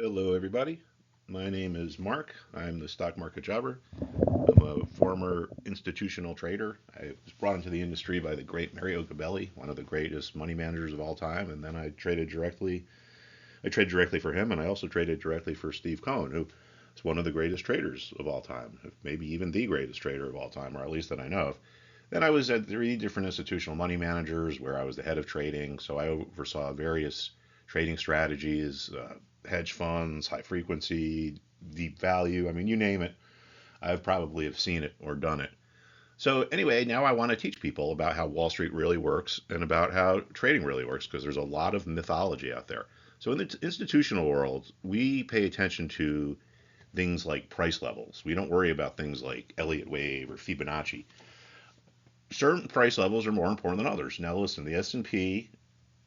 Hello, everybody. My name is Mark. I'm the stock market jobber. I'm a former institutional trader. I was brought into the industry by the great Mario Gabelli, one of the greatest money managers of all time, and then I traded directly. I traded directly for him, and I also traded directly for Steve Cohen, who is one of the greatest traders of all time, maybe even the greatest trader of all time, or at least that I know of. Then I was at three different institutional money managers where I was the head of trading, so I oversaw various trading strategies, hedge funds, high frequency, deep value. I mean, you name it, I've probably have seen it or done it. So anyway, now I want to teach people about how Wall Street really works and about how trading really works because there's a lot of mythology out there. So in the institutional world, we pay attention to things like price levels. We don't worry about things like Elliott wave or Fibonacci. Certain price levels are more important than others. Now listen, the S&P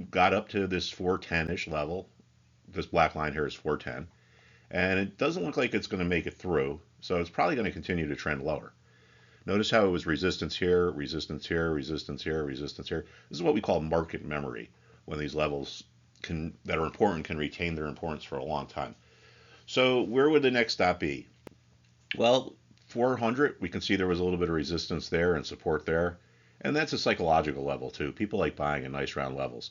got up to this 410-ish level. This black line here is 410, and it doesn't look like it's going to make it through, so it's probably going to continue to trend lower. Notice how it was resistance here, resistance here, resistance here, resistance here. This is what we call market memory, when these levels that are important can retain their importance for a long time. So where would the next stop be? Well, 400, we can see there was a little bit of resistance there and support there. And that's a psychological level too. People like buying in nice round levels.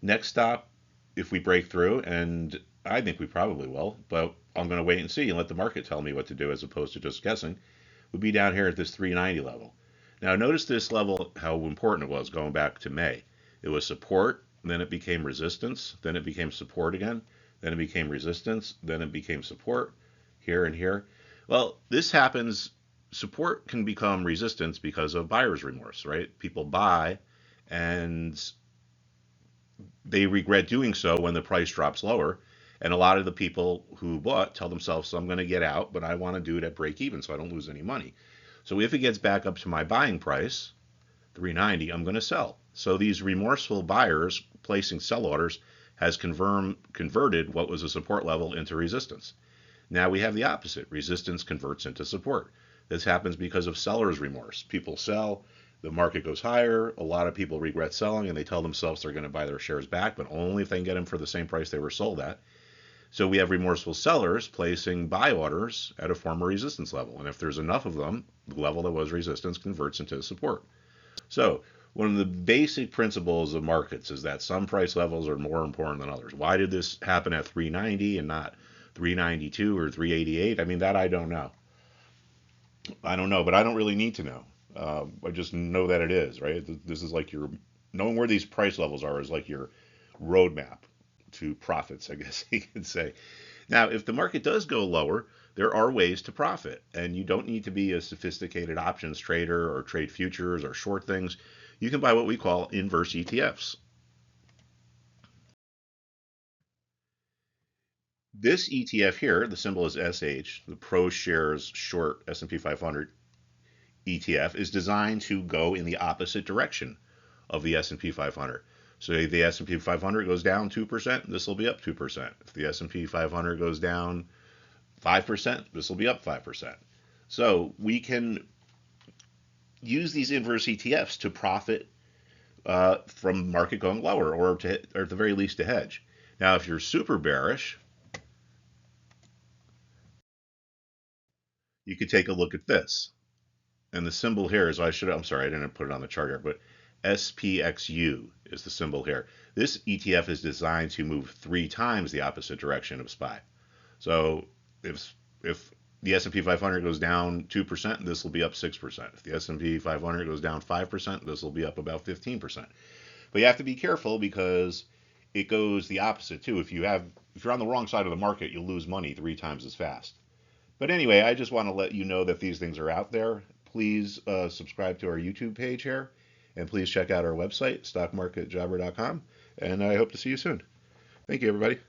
Next stop, if we break through, and I think we probably will, but I'm going to wait and see and let the market tell me what to do as opposed to just guessing, would be down here at this 390 level. Now notice this level, how important it was going back to May. It was support, then it became resistance, then it became support again, then it became resistance, then it became support here and here. Well, this happens, support can become resistance because of buyer's remorse, right? People buy and they regret doing so when the price drops lower. And a lot of the people who bought tell themselves, so I'm going to get out, but I want to do it at break even so I don't lose any money. So if it gets back up to my buying price, 390, I'm going to sell. So these remorseful buyers placing sell orders has converted what was a support level into resistance. Now we have the opposite. Resistance converts into support. This happens because of seller's remorse. People sell, the market goes higher, a lot of people regret selling, and they tell themselves they're going to buy their shares back, but only if they can get them for the same price they were sold at. So we have remorseful sellers placing buy orders at a former resistance level. And if there's enough of them, the level that was resistance converts into support. So one of the basic principles of markets is that some price levels are more important than others. Why did this happen at 390 and not 392 or 388? I mean, that I don't know. I don't know, but I don't really need to know. I just know that it is, right? This is like your knowing where these price levels are is like your roadmap to profits, I guess you could say. Now, if the market does go lower, there are ways to profit, and you don't need to be a sophisticated options trader or trade futures or short things. You can buy what we call inverse ETFs. This ETF here, the symbol is SH, the Pro Shares Short S&P 500 ETF, is designed to go in the opposite direction of the S&P 500. So if the S&P 500 goes down 2%, this will be up 2%. If the S&P 500 goes down 5%, this will be up 5%. So we can use these inverse ETFs to profit from market going lower, or at the very least to hedge. Now, if you're super bearish, you could take a look at this. And the symbol here is, I'm sorry, I didn't put it on the chart here, but SPXU is the symbol here. This ETF is designed to move 3 times the opposite direction of SPY. So if the S&P 500 goes down 2%, this will be up 6%. If the S&P 500 goes down 5%, this will be up about 15%. But you have to be careful because it goes the opposite too. If you're on the wrong side of the market, you'll lose money 3 times as fast. But anyway, I just want to let you know that these things are out there. Please subscribe to our YouTube page here, and please check out our website, stockmarketjobber.com. And I hope to see you soon. Thank you, everybody.